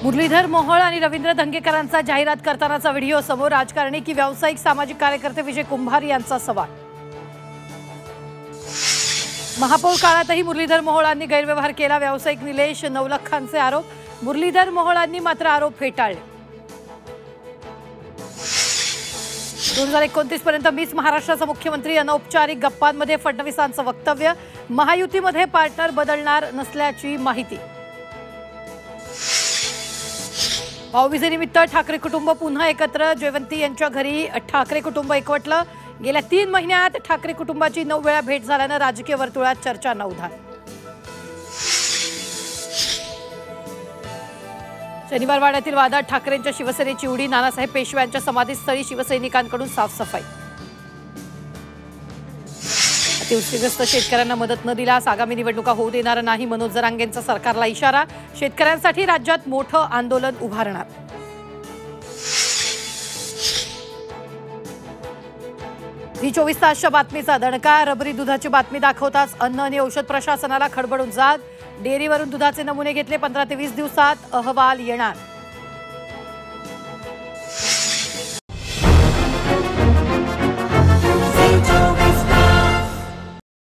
मुरलीधर मोहोळ आणि रवींद्र धंगेकरांचा जाहिरात करतानाचा व्हिडिओ समोर. राजकारणी की व्यावसायिक सामाजिक कार्यकर्ते विजय कुंभार यांचा सवाल. महापौर काळातही मुरलीधर मोहोळांनी गैरव्यवहार केला. व्यावसायिक निलेश नवलखांचे आरोप. मुरलीधर मोहोळांनी मात्र आरोप फेटाळले. 2029 पर्यंत मीच महाराष्ट्राचा मुख्यमंत्री. अनौपचारिक गप्पांमध्ये फडणवीसांचं वक्तव्य. महायुतीमध्ये पार्टनर बदलणार नसल्याची माहिती. भाऊबीजेनिमित्त ठाकरे कुटुंब पुन्हा एकत्र. जयवंती यांच्या घरी ठाकरे कुटुंब एकवटलं. गेल्या 3 महिन्यात ठाकरे कुटुंबाची 9 वेळा भेट झाल्यानं राजकीय वर्तुळात चर्चा नवधान. शनिवार वाड्यातील वादात ठाकरेंच्या शिवसेनेची उडी. नानासाहेब पेशव्यांच्या समाधीस्थळी शिवसैनिकांकडून साफसफाई. अतिवृष्टीग्रस्त शेतकऱ्यांना मदत न दिल्यास आगामी निवडणुका होऊ देणार नाही. मनोज जरांगेंचा सरकारला इशारा. शेतकऱ्यांसाठी राज्यात मोठं आंदोलन उभारणार. ही 24 तासच्या बातमीचा दणका. रबरी दुधाची बातमी दाखवताच अन्न आणि औषध प्रशासनाला खडबडून जाग. डेअरीवरून दुधाचे नमुने घेतले. 15 ते 20 दिवसात अहवाल येणार.